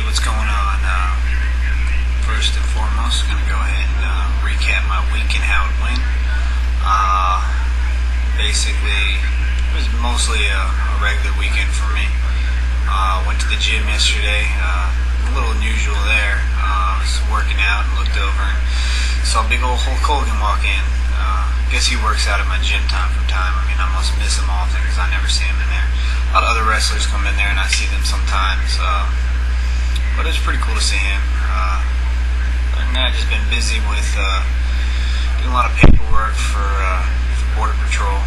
what's going on? First and foremost, I'm going to go ahead and recap my week and how it went. Basically, it was mostly a regular weekend for me. Went to the gym yesterday. A little unusual there. I was working out and looked over and saw big old Hulk Hogan walk in. Guess he works out at my gym time from time. I mean, I must miss him often because I never see him in there. A lot of other wrestlers come in there and I see them sometimes. But it was pretty cool to see him. Other than that, I've just been busy with doing a lot of paperwork for Border Patrol.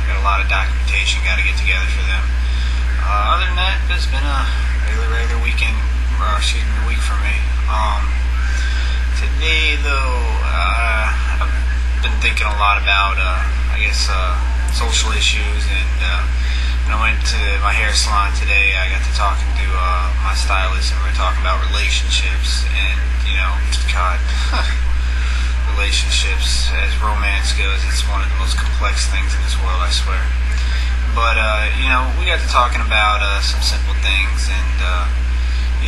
Got a lot of documentation got to get together for them. Other than that, it's been a regular weekend, week for me. Today, though, I've been thinking a lot about, social issues, and when I went to my hair salon today, I got to talking to my stylist, and we were talking about relationships, and, God, relationships, as romance goes, it's one of the most complex things in this world, I swear. But, we got to talking about some simple things, and,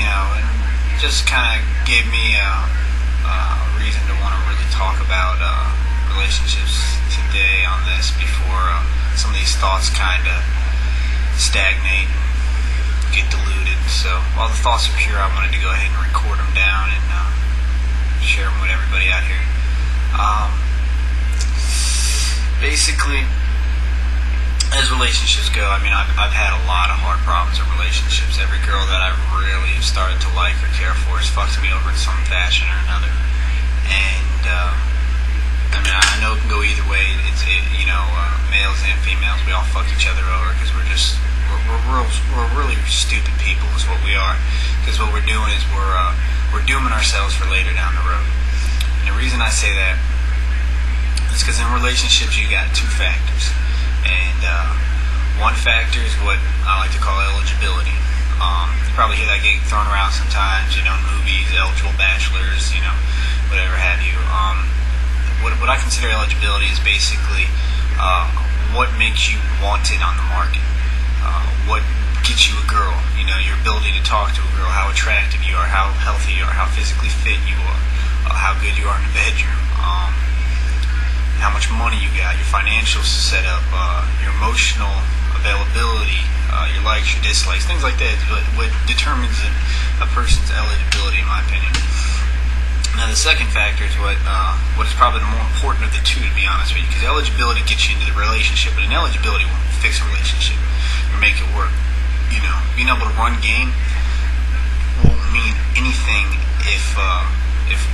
and just kind of gave me a reason to want to really talk about relationships today on this before some of these thoughts kind of stagnate and get diluted. So while the thoughts are pure, I wanted to go ahead and record them down and share them with everybody out here. Basically, as relationships go, I mean, I've had a lot of hard problems in relationships. Every girl that I've really started to like or care for has fucked me over in some fashion or another. And I know it can go either way. Males and females, we all fuck each other over because we're really stupid people is what we are. Because what we're doing is we're dooming ourselves for later down the road. And the reason I say that is because in relationships you got two factors. And one factor is what I like to call eligibility. You probably hear that get thrown around sometimes, in movies, eligible bachelors, whatever have you. What I consider eligibility is basically what makes you wanted on the market. What gets you a girl, your ability to talk to a girl, how attractive you are, how healthy you are, how physically fit you are, how good you are in the bedroom, how much money you got, your financial setup, your emotional availability, your likes, your dislikes, things like that. What determines a person's eligibility, in my opinion. Now, the second factor is what is probably the more important of the two, to be honest with you, because eligibility gets you into the relationship, but ineligibility won't fix a relationship or make it work. Being able to run game won't mean anything if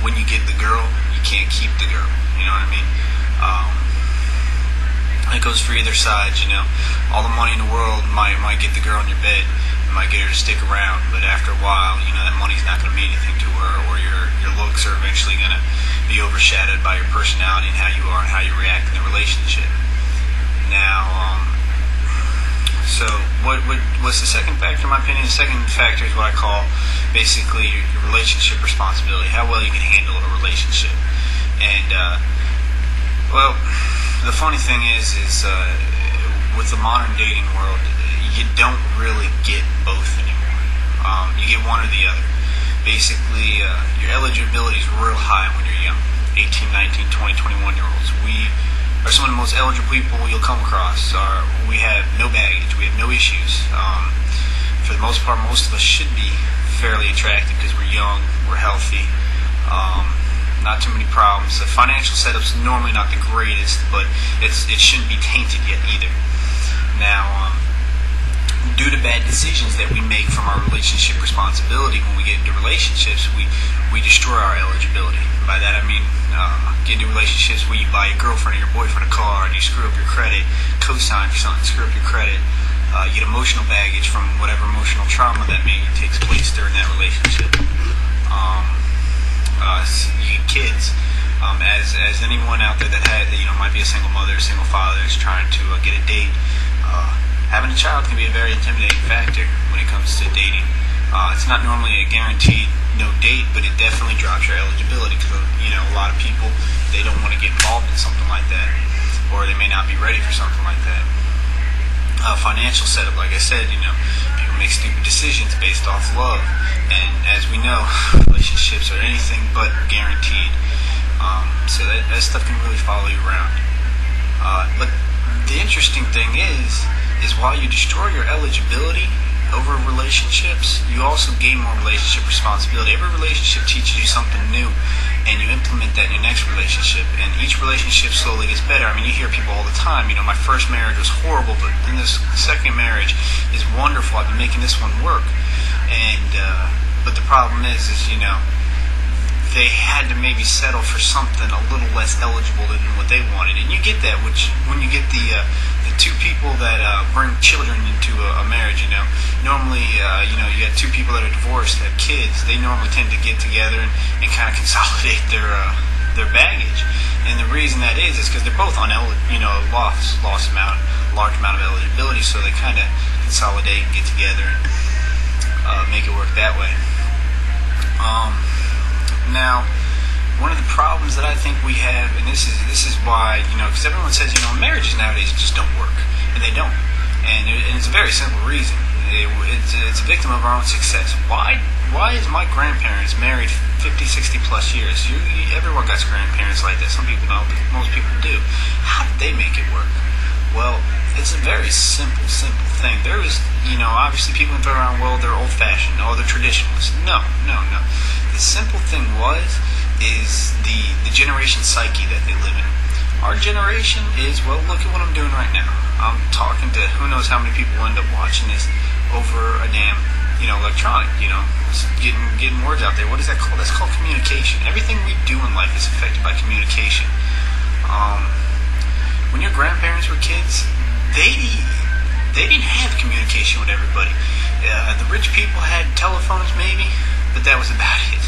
when you get the girl, you can't keep the girl. You know what I mean? It goes for either side. All the money in the world might get the girl in your bed, might get her to stick around, but after a while, that money's not going to mean anything to her, or your looks are eventually going to be overshadowed by your personality and how you are and how you react in the relationship. Now, so what's the second factor, in my opinion? The second factor is what I call basically your relationship responsibility, how well you can handle a relationship. And, the funny thing is with the modern dating world, you don't really get both anymore. You get one or the other. Basically, your eligibility is real high when you're young. 18, 19, 20, 21-year-olds. We are some of the most eligible people you'll come across. We have no baggage. We have no issues. For the most part, most of us should be fairly attractive because we're young, we're healthy. Not too many problems. The financial setup's normally not the greatest, but it shouldn't be tainted yet either. Now, due to bad decisions that we make from our relationship responsibility when we get into relationships, we destroy our eligibility. By that I mean get into relationships where you buy your girlfriend or your boyfriend a car and you screw up your credit, co-sign for something, screw up your credit, you get emotional baggage from whatever emotional trauma that maybe takes place during that relationship. You get kids. As anyone out there that might be a single mother, a single father is trying to get a date, having a child can be a very intimidating factor when it comes to dating. It's not normally a guaranteed no date, but it definitely drops your eligibility because a lot of people, they don't want to get involved in something like that, or they may not be ready for something like that. Financial setup, like I said, make stupid decisions based off love. And as we know, relationships are anything but guaranteed. So that stuff can really follow you around. But the interesting thing is while you destroy your eligibility over relationships, you also gain more relationship responsibility. Every relationship teaches you something new, and you implement that in your next relationship, and each relationship slowly gets better. I mean, you hear people all the time, my first marriage was horrible, but then this second marriage is wonderful. I've been making this one work. And but the problem is they had to maybe settle for something a little less eligible than what they wanted. And you get that when you get the two people that bring children into a marriage. Normally you got two people that are divorced, have kids. They normally tend to get together and kind of consolidate their baggage. And the reason that is because they're both on large amount of eligibility, so they kind of consolidate and get together and make it work that way. Now, one of the problems that I think we have, and this is why, because everyone says, marriages nowadays just don't work, and they don't. And it's a very simple reason. It's a victim of our own success. Why is my grandparents married 50, 60 plus years? Everyone got grandparents like that. Some people don't, but most people do. How did they make it work? Well, it's a very simple thing. There is, obviously people can throw around, well, they're old-fashioned, they're traditionalists. No. The simple thing is the generation psyche that they live in. Our generation is, well, look at what I'm doing right now. I'm talking to who knows how many people end up watching this over a damn, electronic, getting words out there. What is that called? That's called communication. Everything we do in life is affected by communication. When your grandparents were kids, they didn't have communication with everybody. The rich people had telephones maybe, but that was about it.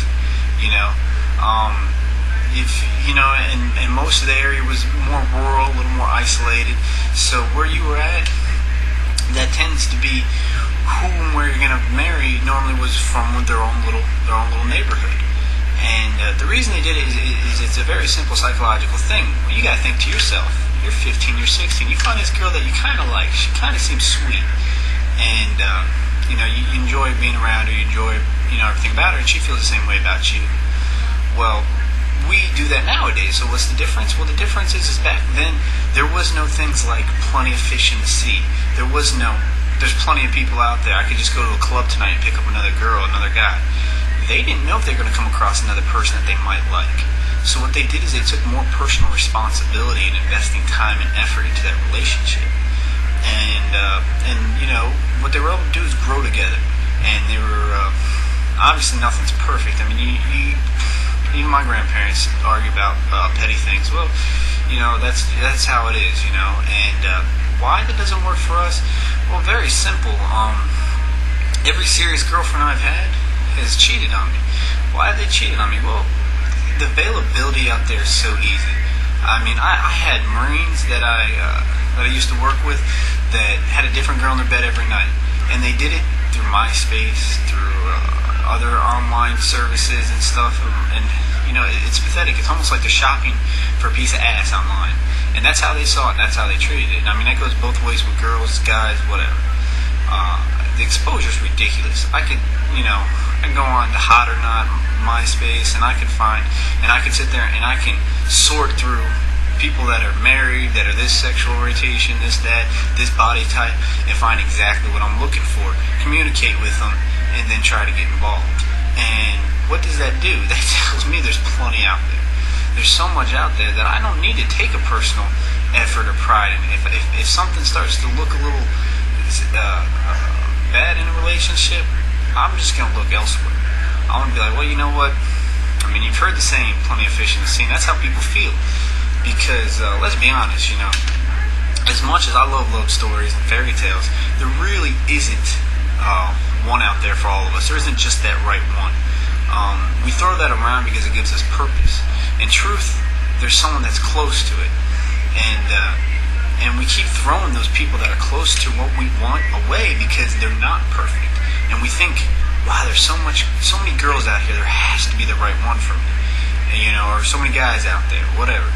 And most of the area was more rural, a little more isolated. So where you were at, that tends to be who and where you're gonna marry. Normally was from their own little neighborhood. And the reason they did it is it's a very simple psychological thing. Well, you gotta think to yourself. You're 15, you're 16. You find this girl that you kind of like. She kind of seems sweet, and you enjoy being around her. You enjoy everything about her, and she feels the same way about you. Well, we do that nowadays. So what's the difference? Well, the difference is back then there was no things like plenty of fish in the sea. There's plenty of people out there. I could just go to a club tonight and pick up another girl, another guy. They didn't know if they were going to come across another person that they might like. So what they did is they took more personal responsibility in investing time and effort into that relationship. And what they were able to do is grow together. And they were obviously nothing's perfect. I mean, even my grandparents argue about petty things. Well, that's how it is. And why that doesn't work for us? Well, very simple. Every serious girlfriend I've had has cheated on me. Why have they cheated on me? Well, the availability out there is so easy. I mean, I had Marines that I used to work with that had a different girl in their bed every night, and they did it through MySpace, through other online services and stuff. And it's pathetic. It's almost like they're shopping for a piece of ass online, and that's how they saw it. And that's how they treated it. And I mean, that goes both ways with girls, guys, whatever. The exposure is ridiculous. I could go on to Hot or Not, MySpace, and I could sit there and I can sort through people that are married, that are this sexual orientation, this, that, this body type, and find exactly what I'm looking for, communicate with them, and then try to get involved. And what does that do? That tells me there's plenty out there. There's so much out there that I don't need to take a personal effort or pride in. If something starts to look a little bad in a relationship, I'm just going to look elsewhere. I'm going to be like, well, you know what? I mean, you've heard the saying, plenty of fish in the sea. And that's how people feel. Because, let's be honest, as much as I love stories and fairy tales, there really isn't one out there for all of us. There isn't just that right one. We throw that around because it gives us purpose. In truth, there's someone that's close to it. And we keep throwing those people that are close to what we want away because they're not perfect. And we think, wow, there's so many girls out here, there has to be the right one for me. Or so many guys out there, whatever.